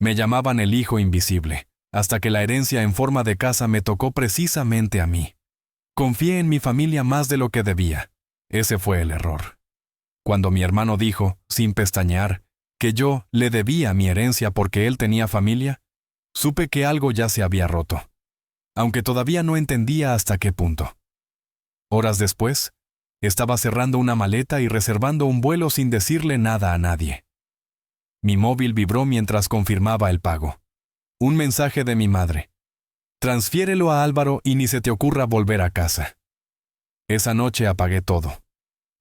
Me llamaban el hijo invisible, hasta que la herencia en forma de casa me tocó precisamente a mí. Confié en mi familia más de lo que debía. Ese fue el error. Cuando mi hermano dijo, sin pestañear, que yo le debía mi herencia porque él tenía familia, supe que algo ya se había roto, aunque todavía no entendía hasta qué punto. Horas después, estaba cerrando una maleta y reservando un vuelo sin decirle nada a nadie. Mi móvil vibró mientras confirmaba el pago. Un mensaje de mi madre. Transfiérelo a Álvaro y ni se te ocurra volver a casa. Esa noche apagué todo.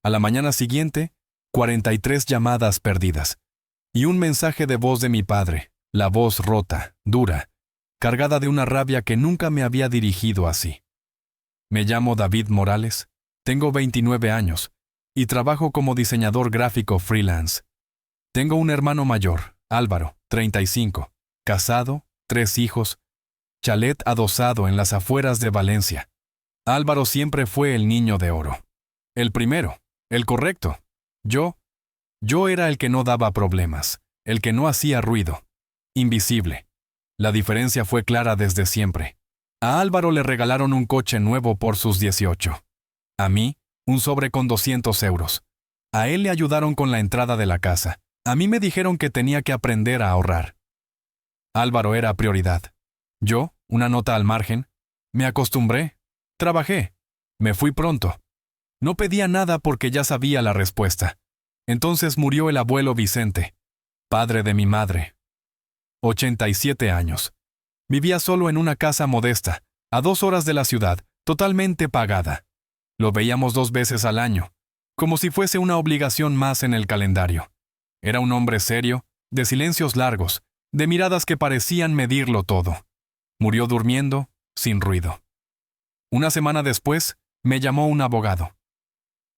A la mañana siguiente, 43 llamadas perdidas. Y un mensaje de voz de mi padre, la voz rota, dura, cargada de una rabia que nunca me había dirigido así. Me llamo David Morales, tengo 29 años, y trabajo como diseñador gráfico freelance. Tengo un hermano mayor, Álvaro, 35, casado, 3 hijos, chalet adosado en las afueras de Valencia. Álvaro siempre fue el niño de oro. El primero, el correcto. Yo era el que no daba problemas, el que no hacía ruido. Invisible. La diferencia fue clara desde siempre. A Álvaro le regalaron un coche nuevo por sus 18. A mí, un sobre con 200 euros. A él le ayudaron con la entrada de la casa. A mí me dijeron que tenía que aprender a ahorrar. Álvaro era prioridad. Yo, una nota al margen, me acostumbré, trabajé, me fui pronto. No pedía nada porque ya sabía la respuesta. Entonces murió el abuelo Vicente, padre de mi madre. 87 años. Vivía solo en una casa modesta, a 2 horas de la ciudad, totalmente pagada. Lo veíamos 2 veces al año, como si fuese una obligación más en el calendario. Era un hombre serio, de silencios largos, de miradas que parecían medirlo todo. Murió durmiendo, sin ruido. Una semana después, me llamó un abogado.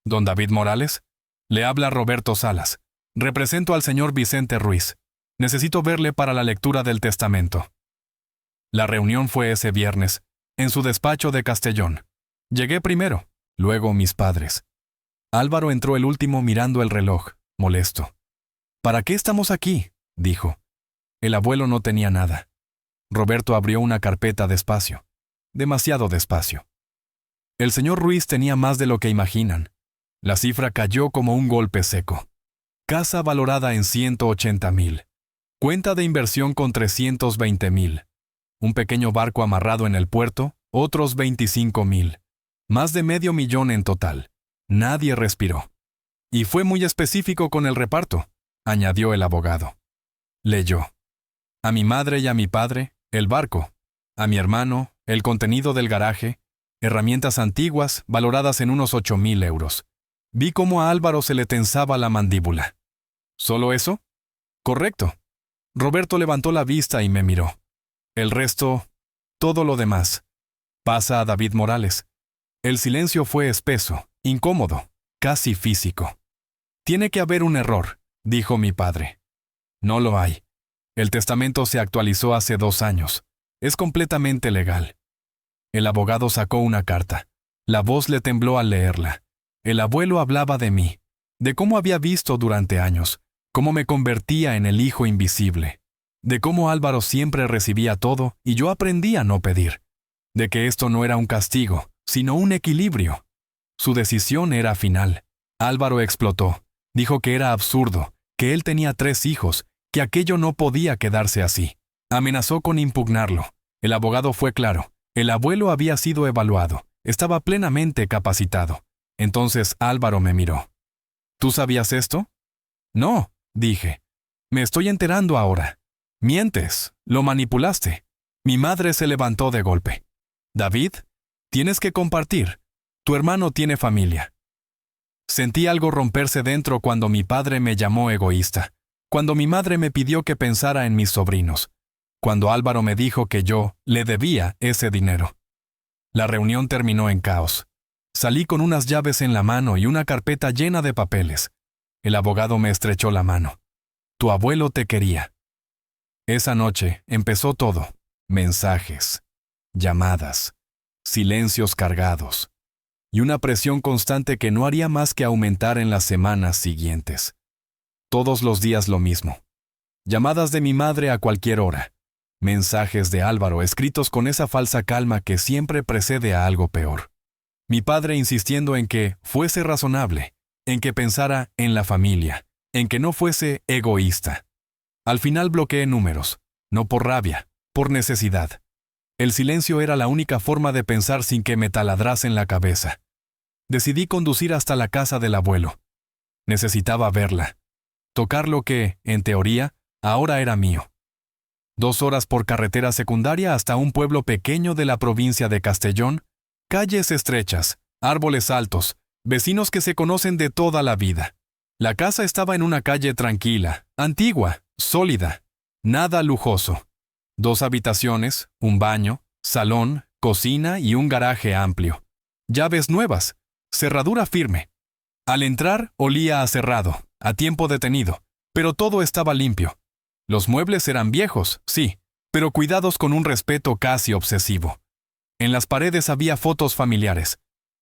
¿Don David Morales? Le habla Roberto Salas. Represento al señor Vicente Ruiz. Necesito verle para la lectura del testamento. La reunión fue ese viernes, en su despacho de Castellón. Llegué primero, luego mis padres. Álvaro entró el último mirando el reloj, molesto. ¿Para qué estamos aquí?, dijo. El abuelo no tenía nada. Roberto abrió una carpeta despacio. Demasiado despacio. El señor Ruiz tenía más de lo que imaginan. La cifra cayó como un golpe seco. Casa valorada en 180,000. Cuenta de inversión con 320,000. Un pequeño barco amarrado en el puerto, otros 25,000. Más de $500,000 en total. Nadie respiró. Y fue muy específico con el reparto, añadió el abogado. Leyó. A mi madre y a mi padre, el barco. A mi hermano, el contenido del garaje, herramientas antiguas valoradas en unos 8,000 euros. Vi cómo a Álvaro se le tensaba la mandíbula. ¿Solo eso? Correcto. Roberto levantó la vista y me miró. El resto, todo lo demás, pasa a David Morales. El silencio fue espeso, incómodo, casi físico. Tiene que haber un error, dijo mi padre. No lo hay. El testamento se actualizó hace 2 años. Es completamente legal. El abogado sacó una carta. La voz le tembló al leerla. El abuelo hablaba de mí, de cómo había visto durante años, cómo me convertía en el hijo invisible, de cómo Álvaro siempre recibía todo y yo aprendí a no pedir, de que esto no era un castigo, sino un equilibrio. Su decisión era final. Álvaro explotó. Dijo que era absurdo, que él tenía 3 hijos, que aquello no podía quedarse así. Amenazó con impugnarlo. El abogado fue claro. El abuelo había sido evaluado. Estaba plenamente capacitado. Entonces Álvaro me miró. ¿Tú sabías esto? No, dije. Me estoy enterando ahora. Mientes, lo manipulaste. Mi madre se levantó de golpe. David, tienes que compartir. Tu hermano tiene familia. Sentí algo romperse dentro cuando mi padre me llamó egoísta, cuando mi madre me pidió que pensara en mis sobrinos, cuando Álvaro me dijo que yo le debía ese dinero. La reunión terminó en caos. Salí con unas llaves en la mano y una carpeta llena de papeles. El abogado me estrechó la mano. Tu abuelo te quería. Esa noche empezó todo. Mensajes, llamadas, silencios cargados, y una presión constante que no haría más que aumentar en las semanas siguientes. Todos los días lo mismo. llamadas de mi madre a cualquier hora, mensajes de Álvaro escritos con esa falsa calma que siempre precede a algo peor. Mi padre insistiendo en que fuese razonable, en que pensara en la familia, en que no fuese egoísta. Al final bloqueé números, no por rabia, por necesidad. El silencio era la única forma de pensar sin que me taladrasen la cabeza. Decidí conducir hasta la casa del abuelo. Necesitaba verla, tocar lo que, en teoría, ahora era mío. 2 horas por carretera secundaria hasta un pueblo pequeño de la provincia de Castellón, calles estrechas, árboles altos, vecinos que se conocen de toda la vida. La casa estaba en una calle tranquila, antigua, sólida, nada lujoso. 2 habitaciones, un baño, salón, cocina y un garaje amplio. Llaves nuevas, cerradura firme. Al entrar olía a cerrado, a tiempo detenido, pero todo estaba limpio. Los muebles eran viejos, sí, pero cuidados con un respeto casi obsesivo. En las paredes había fotos familiares.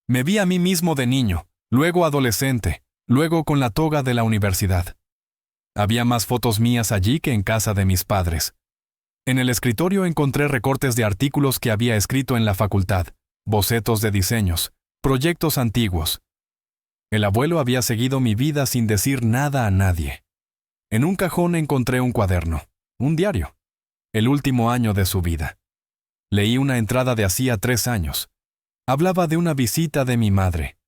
Me vi a mí mismo de niño, luego adolescente, luego con la toga de la universidad. Había más fotos mías allí que en casa de mis padres. En el escritorio encontré recortes de artículos que había escrito en la facultad, bocetos de diseños, proyectos antiguos. El abuelo había seguido mi vida sin decir nada a nadie. En un cajón encontré un cuaderno, un diario, el último año de su vida. Leí una entrada de hacía 3 años. Hablaba de una visita de mi madre,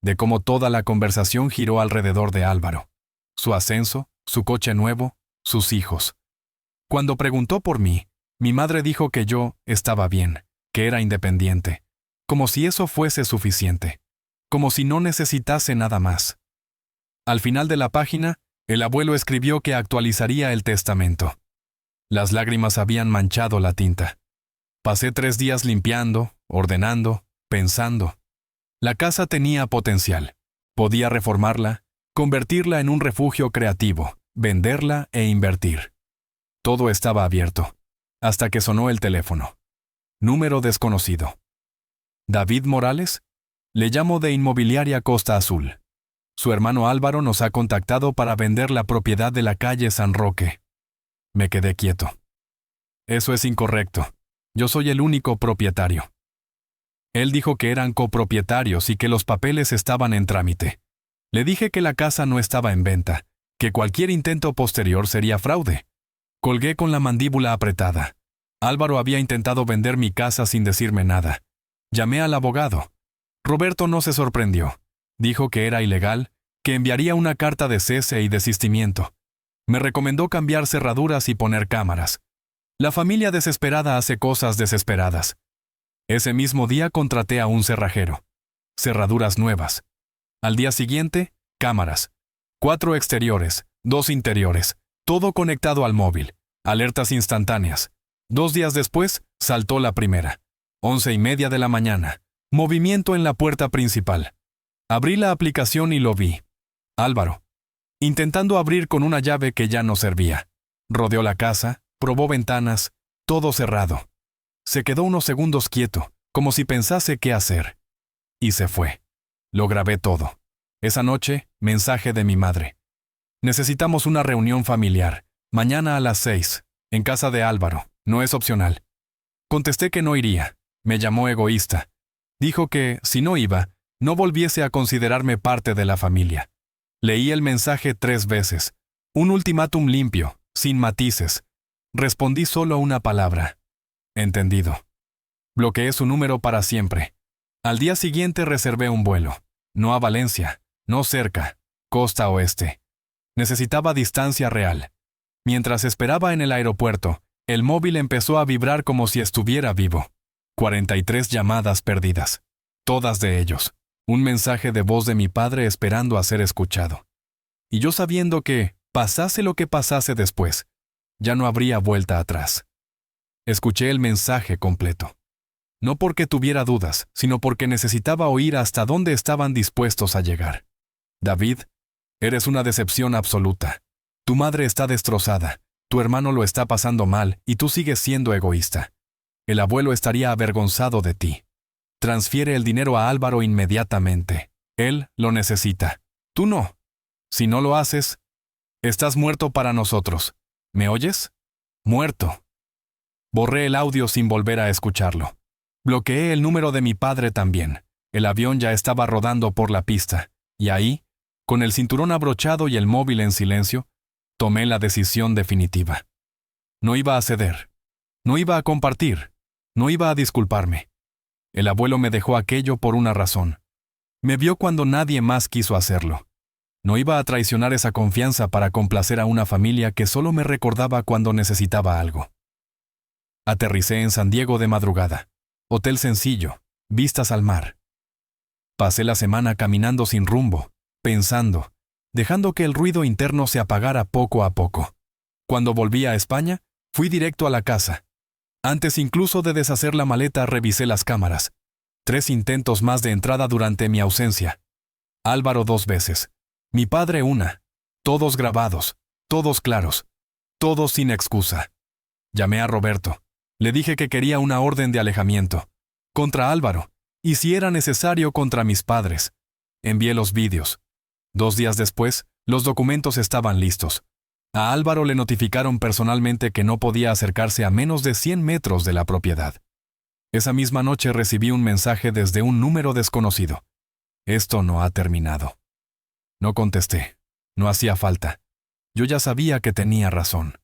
de cómo toda la conversación giró alrededor de Álvaro, su ascenso, su coche nuevo, sus hijos. Cuando preguntó por mí, mi madre dijo que yo estaba bien, que era independiente, como si eso fuese suficiente, como si no necesitase nada más. Al final de la página, el abuelo escribió que actualizaría el testamento. Las lágrimas habían manchado la tinta. Pasé 3 días limpiando, ordenando, pensando. La casa tenía potencial. Podía reformarla, convertirla en un refugio creativo, venderla e invertir. Todo estaba abierto, hasta que sonó el teléfono. Número desconocido. ¿David Morales? Le llamo de Inmobiliaria Costa Azul. Su hermano Álvaro nos ha contactado para vender la propiedad de la calle San Roque. Me quedé quieto. Eso es incorrecto. Yo soy el único propietario. Él dijo que eran copropietarios y que los papeles estaban en trámite. Le dije que la casa no estaba en venta, que cualquier intento posterior sería fraude. Colgué con la mandíbula apretada. Álvaro había intentado vender mi casa sin decirme nada. Llamé al abogado. Roberto no se sorprendió. Dijo que era ilegal, que enviaría una carta de cese y desistimiento. Me recomendó cambiar cerraduras y poner cámaras. La familia desesperada hace cosas desesperadas. Ese mismo día contraté a un cerrajero. Cerraduras nuevas. Al día siguiente, cámaras. 4 exteriores, 2 interiores. Todo conectado al móvil. Alertas instantáneas. 2 días después, saltó la primera. 11:30 de la mañana. Movimiento en la puerta principal. Abrí la aplicación y lo vi. Álvaro. Intentando abrir con una llave que ya no servía. Rodeó la casa, probó ventanas, todo cerrado. Se quedó unos segundos quieto, como si pensase qué hacer. Y se fue. Lo grabé todo. Esa noche, mensaje de mi madre. Necesitamos una reunión familiar. Mañana a las 6, en casa de Álvaro. No es opcional. Contesté que no iría. Me llamó egoísta. Dijo que, si no iba, no volviese a considerarme parte de la familia. Leí el mensaje 3 veces. Un ultimátum limpio, sin matices. Respondí solo una palabra. Entendido. Bloqueé su número para siempre. Al día siguiente reservé un vuelo. No a Valencia, no cerca, costa oeste. Necesitaba distancia real. Mientras esperaba en el aeropuerto, el móvil empezó a vibrar como si estuviera vivo. 43 llamadas perdidas. Todas de ellos. Un mensaje de voz de mi padre esperando a ser escuchado. Y yo sabiendo que, pasase lo que pasase después, ya no habría vuelta atrás. Escuché el mensaje completo. No porque tuviera dudas, sino porque necesitaba oír hasta dónde estaban dispuestos a llegar. David, eres una decepción absoluta. Tu madre está destrozada, tu hermano lo está pasando mal y tú sigues siendo egoísta. El abuelo estaría avergonzado de ti. Transfiere el dinero a Álvaro inmediatamente. Él lo necesita. Tú no. Si no lo haces, estás muerto para nosotros. ¿Me oyes? Muerto. Borré el audio sin volver a escucharlo. Bloqueé el número de mi padre también. El avión ya estaba rodando por la pista, y ahí, con el cinturón abrochado y el móvil en silencio, tomé la decisión definitiva. No iba a ceder. No iba a compartir. No iba a disculparme. El abuelo me dejó aquello por una razón. Me vio cuando nadie más quiso hacerlo. No iba a traicionar esa confianza para complacer a una familia que solo me recordaba cuando necesitaba algo. Aterricé en San Diego de madrugada. Hotel sencillo, vistas al mar. Pasé la semana caminando sin rumbo, pensando, dejando que el ruido interno se apagara poco a poco. Cuando volví a España, fui directo a la casa. Antes incluso de deshacer la maleta, revisé las cámaras. 3 intentos más de entrada durante mi ausencia. Álvaro 2 veces. Mi padre 1. Todos grabados, todos claros, todos sin excusa. Llamé a Roberto. Le dije que quería una orden de alejamiento. Contra Álvaro. Y si era necesario, contra mis padres. Envié los vídeos. 2 días después, los documentos estaban listos. A Álvaro le notificaron personalmente que no podía acercarse a menos de 100 metros de la propiedad. Esa misma noche recibí un mensaje desde un número desconocido. Esto no ha terminado. No contesté. No hacía falta. Yo ya sabía que tenía razón.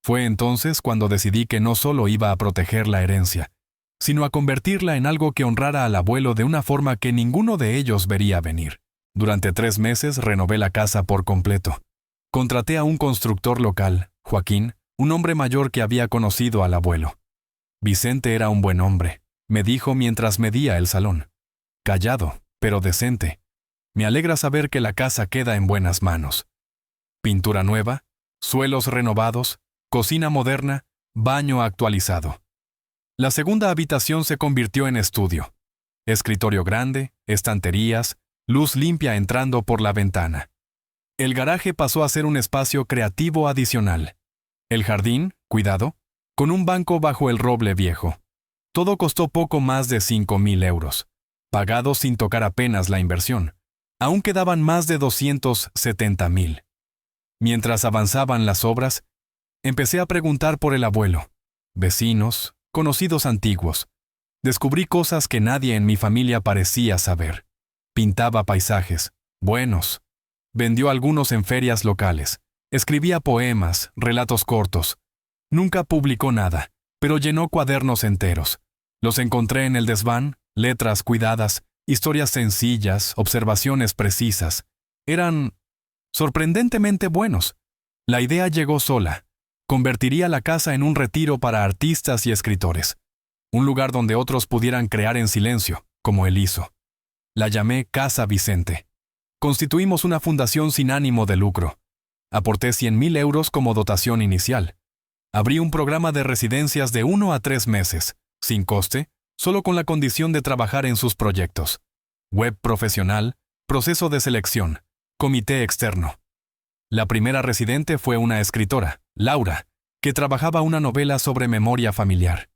Fue entonces cuando decidí que no solo iba a proteger la herencia, sino a convertirla en algo que honrara al abuelo de una forma que ninguno de ellos vería venir. Durante 3 meses renové la casa por completo. Contraté a un constructor local, Joaquín, un hombre mayor que había conocido al abuelo. Vicente era un buen hombre, me dijo mientras medía el salón. Callado, pero decente. Me alegra saber que la casa queda en buenas manos. Pintura nueva, suelos renovados, cocina moderna, baño actualizado. La segunda habitación se convirtió en estudio. Escritorio grande, estanterías, luz limpia entrando por la ventana. El garaje pasó a ser un espacio creativo adicional. El jardín, cuidado, con un banco bajo el roble viejo. Todo costó poco más de 5.000 euros, pagado sin tocar apenas la inversión. Aún quedaban más de 270.000. Mientras avanzaban las obras, empecé a preguntar por el abuelo. Vecinos, conocidos antiguos. Descubrí cosas que nadie en mi familia parecía saber. Pintaba paisajes, buenos. Vendió algunos en ferias locales. Escribía poemas, relatos cortos. Nunca publicó nada, pero llenó cuadernos enteros. Los encontré en el desván, letras cuidadas, historias sencillas, observaciones precisas. Eran sorprendentemente buenos. La idea llegó sola. Convertiría la casa en un retiro para artistas y escritores. Un lugar donde otros pudieran crear en silencio, como él hizo. La llamé Casa Vicente. Constituimos una fundación sin ánimo de lucro. Aporté 100.000 euros como dotación inicial. Abrí un programa de residencias de 1 a 3 meses, sin coste, solo con la condición de trabajar en sus proyectos. Web profesional, proceso de selección, comité externo. La primera residente fue una escritora, Laura, que trabajaba una novela sobre memoria familiar.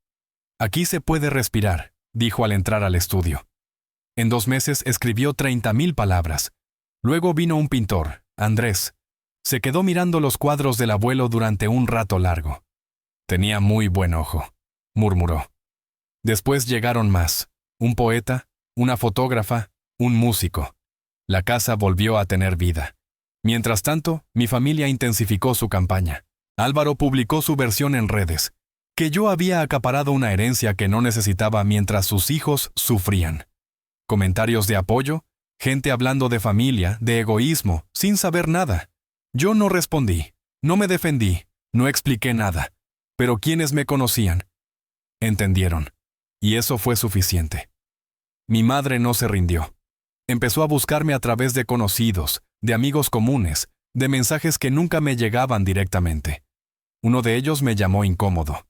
Aquí se puede respirar, dijo al entrar al estudio. En 2 meses escribió 30.000 palabras. Luego vino un pintor, Andrés. Se quedó mirando los cuadros del abuelo durante un rato largo. Tenía muy buen ojo, murmuró. Después llegaron más, un poeta, una fotógrafa, un músico. La casa volvió a tener vida. Mientras tanto, mi familia intensificó su campaña. Álvaro publicó su versión en redes, que yo había acaparado una herencia que no necesitaba mientras sus hijos sufrían. Comentarios de apoyo, gente hablando de familia, de egoísmo, sin saber nada. Yo no respondí, no me defendí, no expliqué nada, pero quienes me conocían entendieron, y eso fue suficiente. Mi madre no se rindió. Empezó a buscarme a través de conocidos, de amigos comunes, de mensajes que nunca me llegaban directamente. Uno de ellos me llamó incómodo.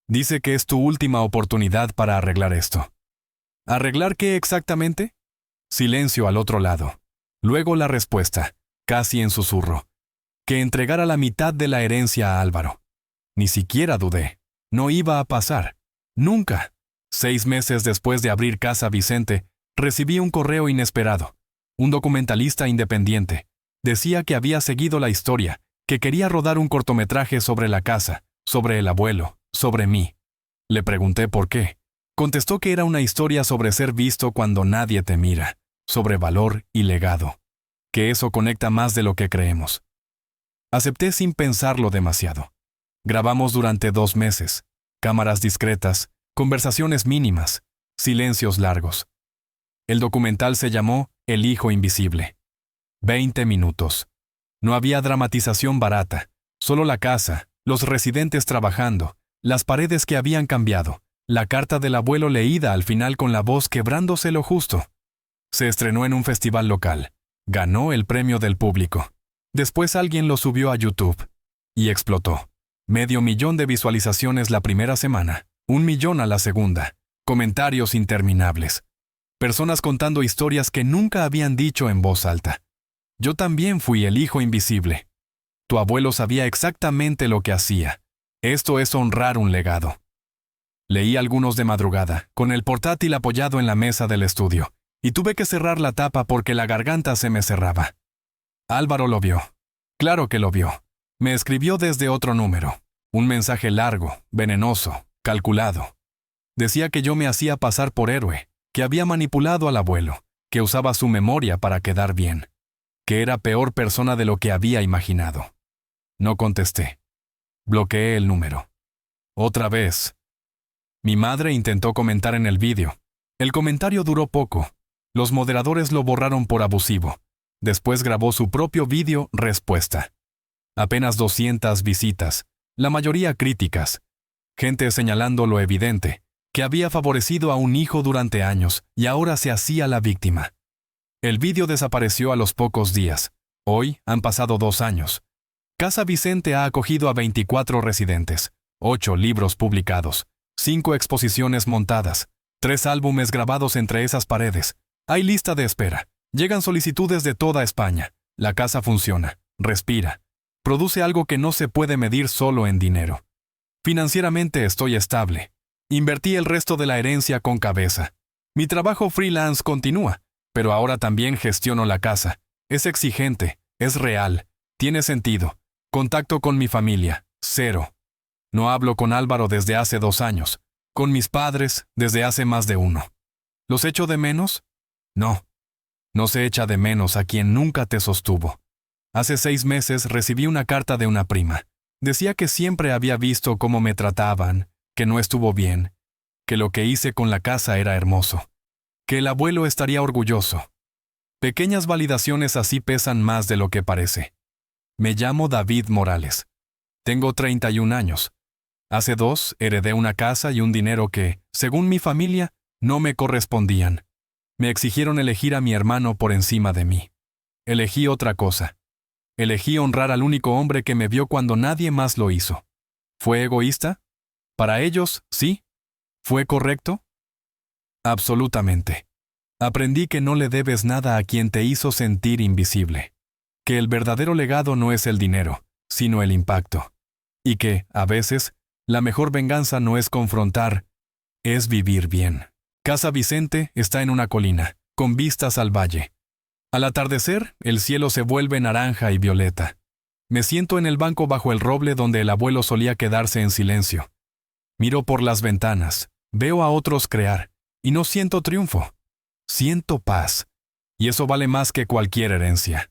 Dice que es tu última oportunidad para arreglar esto. ¿Arreglar qué exactamente? Silencio al otro lado. Luego la respuesta, casi en susurro. Que entregara la mitad de la herencia a Álvaro. Ni siquiera dudé. No iba a pasar. Nunca. 6 meses después de abrir Casa Vicente, recibí un correo inesperado. Un documentalista independiente. Decía que había seguido la historia, que quería rodar un cortometraje sobre la casa, sobre el abuelo, sobre mí. Le pregunté por qué. Contestó que era una historia sobre ser visto cuando nadie te mira, sobre valor y legado, que eso conecta más de lo que creemos. Acepté sin pensarlo demasiado. Grabamos durante 2 meses, cámaras discretas, conversaciones mínimas, silencios largos. El documental se llamó El Hijo Invisible. 20 minutos. No había dramatización barata, solo la casa, los residentes trabajando, las paredes que habían cambiado, la carta del abuelo leída al final con la voz quebrándose lo justo. Se estrenó en un festival local. Ganó el premio del público. Después alguien lo subió a YouTube. Y explotó. 500,000 de visualizaciones la primera semana, 1,000,000 a la segunda. Comentarios interminables. Personas contando historias que nunca habían dicho en voz alta. Yo también fui el hijo invisible. Tu abuelo sabía exactamente lo que hacía. Esto es honrar un legado. Leí algunos de madrugada, con el portátil apoyado en la mesa del estudio, y tuve que cerrar la tapa porque la garganta se me cerraba. Álvaro lo vio. Claro que lo vio. Me escribió desde otro número. Un mensaje largo, venenoso, calculado. Decía que yo me hacía pasar por héroe, que había manipulado al abuelo, que usaba su memoria para quedar bien, que era peor persona de lo que había imaginado. No contesté. Bloqueé el número. Otra vez. Mi madre intentó comentar en el vídeo. El comentario duró poco. Los moderadores lo borraron por abusivo. Después grabó su propio vídeo respuesta. Apenas 200 visitas, la mayoría críticas. Gente señalando lo evidente, que había favorecido a un hijo durante años y ahora se hacía la víctima. El vídeo desapareció a los pocos días. Hoy han pasado 2 años. Casa Vicente ha acogido a 24 residentes, 8 libros publicados, 5 exposiciones montadas, 3 álbumes grabados entre esas paredes. Hay lista de espera. Llegan solicitudes de toda España. La casa funciona, respira. Produce algo que no se puede medir solo en dinero. Financieramente estoy estable. Invertí el resto de la herencia con cabeza. Mi trabajo freelance continúa, pero ahora también gestiono la casa. Es exigente, es real, tiene sentido. Contacto con mi familia, 0. No hablo con Álvaro desde hace 2 años. Con mis padres, desde hace más de 1. ¿Los echo de menos? No. No se echa de menos a quien nunca te sostuvo. Hace 6 meses recibí una carta de una prima. Decía que siempre había visto cómo me trataban, que no estuvo bien, que lo que hice con la casa era hermoso, que el abuelo estaría orgulloso. Pequeñas validaciones así pesan más de lo que parece. Me llamo David Morales. Tengo 31 años. Hace 2 heredé una casa y un dinero que, según mi familia, no me correspondían. Me exigieron elegir a mi hermano por encima de mí. Elegí otra cosa. Elegí honrar al único hombre que me vio cuando nadie más lo hizo. ¿Fue egoísta? Para ellos, sí. ¿Fue correcto? Absolutamente. Aprendí que no le debes nada a quien te hizo sentir invisible. Que el verdadero legado no es el dinero, sino el impacto. Y que, a veces, la mejor venganza no es confrontar, es vivir bien. Casa Vicente está en una colina, con vistas al valle. Al atardecer, el cielo se vuelve naranja y violeta. Me siento en el banco bajo el roble donde el abuelo solía quedarse en silencio. Miro por las ventanas, veo a otros crear, y no siento triunfo. Siento paz. Y eso vale más que cualquier herencia.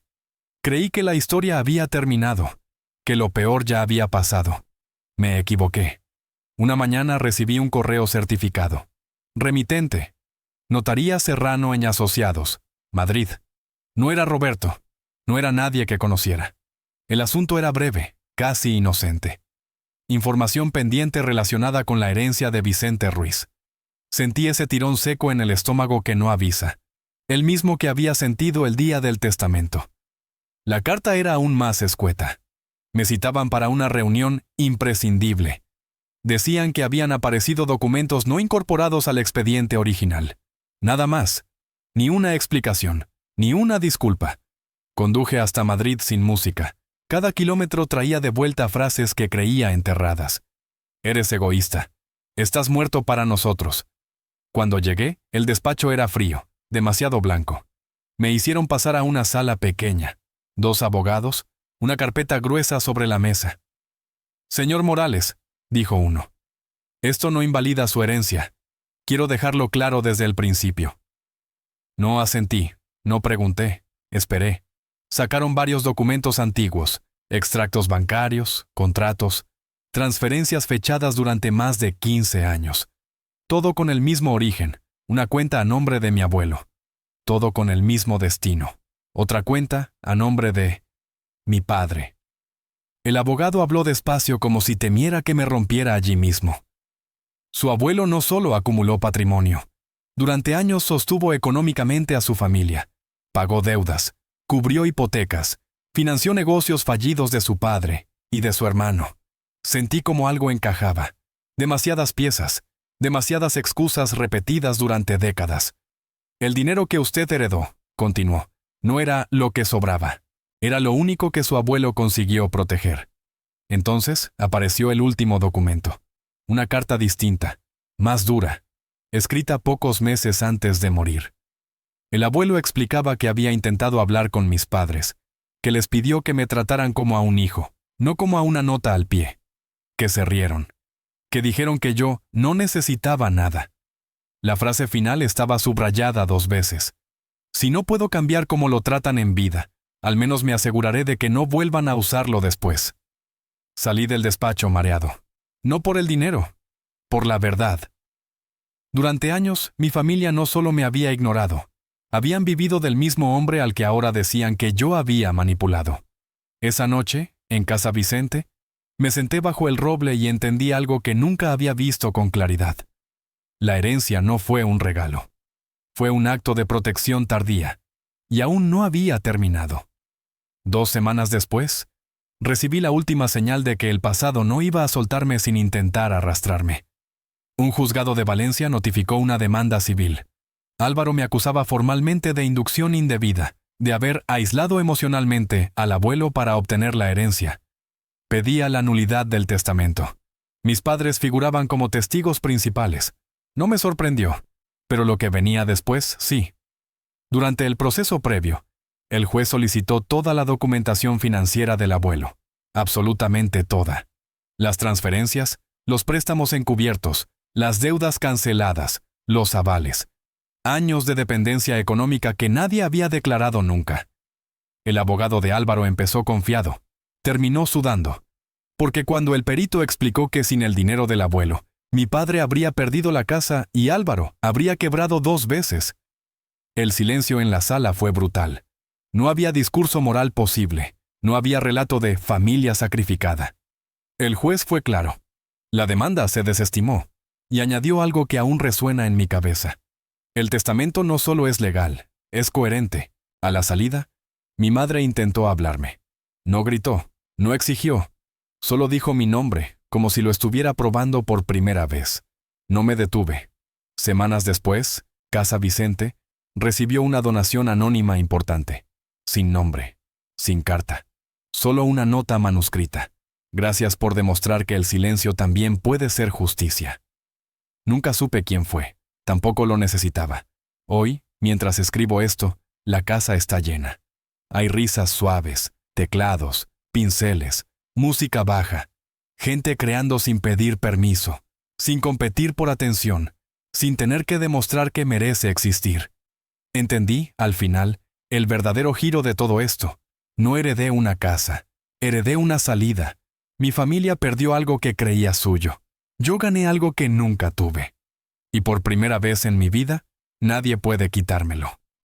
Creí que la historia había terminado, que lo peor ya había pasado. Me equivoqué. Una mañana recibí un correo certificado. Remitente. Notaría Serrano en Asociados, Madrid. No era Roberto. No era nadie que conociera. El asunto era breve, casi inocente. Información pendiente relacionada con la herencia de Vicente Ruiz. Sentí ese tirón seco en el estómago que no avisa. El mismo que había sentido el día del testamento. La carta era aún más escueta. Me citaban para una reunión imprescindible. Decían que habían aparecido documentos no incorporados al expediente original. Nada más. Ni una explicación. Ni una disculpa. Conduje hasta Madrid sin música. Cada kilómetro traía de vuelta frases que creía enterradas. Eres egoísta. Estás muerto para nosotros. Cuando llegué, el despacho era frío, demasiado blanco. Me hicieron pasar a una sala pequeña. 2 abogados, una carpeta gruesa sobre la mesa. «Señor Morales», dijo uno, «esto no invalida su herencia. Quiero dejarlo claro desde el principio». No asentí, no pregunté, esperé. Sacaron varios documentos antiguos, extractos bancarios, contratos, transferencias fechadas durante más de 15 años. Todo con el mismo origen, una cuenta a nombre de mi abuelo. Todo con el mismo destino. Otra cuenta a nombre de mi padre. El abogado habló despacio como si temiera que me rompiera allí mismo. Su abuelo no solo acumuló patrimonio. Durante años sostuvo económicamente a su familia. Pagó deudas, cubrió hipotecas, financió negocios fallidos de su padre y de su hermano. Sentí como algo encajaba. Demasiadas piezas, demasiadas excusas repetidas durante décadas. El dinero que usted heredó, continuó, no era lo que sobraba. Era lo único que su abuelo consiguió proteger. Entonces apareció el último documento. Una carta distinta, más dura, escrita pocos meses antes de morir. El abuelo explicaba que había intentado hablar con mis padres, que les pidió que me trataran como a un hijo, no como a una nota al pie. Que se rieron. Que dijeron que yo no necesitaba nada. La frase final estaba subrayada 2 veces. Si no puedo cambiar cómo lo tratan en vida, al menos me aseguraré de que no vuelvan a usarlo después. Salí del despacho mareado. No por el dinero, por la verdad. Durante años, mi familia no solo me había ignorado, habían vivido del mismo hombre al que ahora decían que yo había manipulado. Esa noche, en casa Vicente, me senté bajo el roble y entendí algo que nunca había visto con claridad. La herencia no fue un regalo. Fue un acto de protección tardía, y aún no había terminado. 2 semanas después, recibí la última señal de que el pasado no iba a soltarme sin intentar arrastrarme. Un juzgado de Valencia notificó una demanda civil. Álvaro me acusaba formalmente de inducción indebida, de haber aislado emocionalmente al abuelo para obtener la herencia. Pedía la nulidad del testamento. Mis padres figuraban como testigos principales. No me sorprendió, pero lo que venía después, sí. Durante el proceso previo, el juez solicitó toda la documentación financiera del abuelo, absolutamente toda. Las transferencias, los préstamos encubiertos, las deudas canceladas, los avales. Años de dependencia económica que nadie había declarado nunca. El abogado de Álvaro empezó confiado. Terminó sudando. Porque cuando el perito explicó que sin el dinero del abuelo, mi padre habría perdido la casa y Álvaro habría quebrado 2 veces. El silencio en la sala fue brutal. No había discurso moral posible. No había relato de familia sacrificada. El juez fue claro. La demanda se desestimó y añadió algo que aún resuena en mi cabeza. El testamento no solo es legal, es coherente. A la salida, mi madre intentó hablarme. No gritó, no exigió. Solo dijo mi nombre, como si lo estuviera probando por primera vez. No me detuve. Semanas después, Casa Vicente recibió una donación anónima importante. Sin nombre, sin carta. Solo una nota manuscrita. Gracias por demostrar que el silencio también puede ser justicia. Nunca supe quién fue. Tampoco lo necesitaba. Hoy, mientras escribo esto, la casa está llena. Hay risas suaves, teclados, pinceles, música baja, gente creando sin pedir permiso, sin competir por atención, sin tener que demostrar que merece existir. Entendí, al final, el verdadero giro de todo esto. No heredé una casa, heredé una salida. Mi familia perdió algo que creía suyo. Yo gané algo que nunca tuve. Y por primera vez en mi vida, nadie puede quitármelo.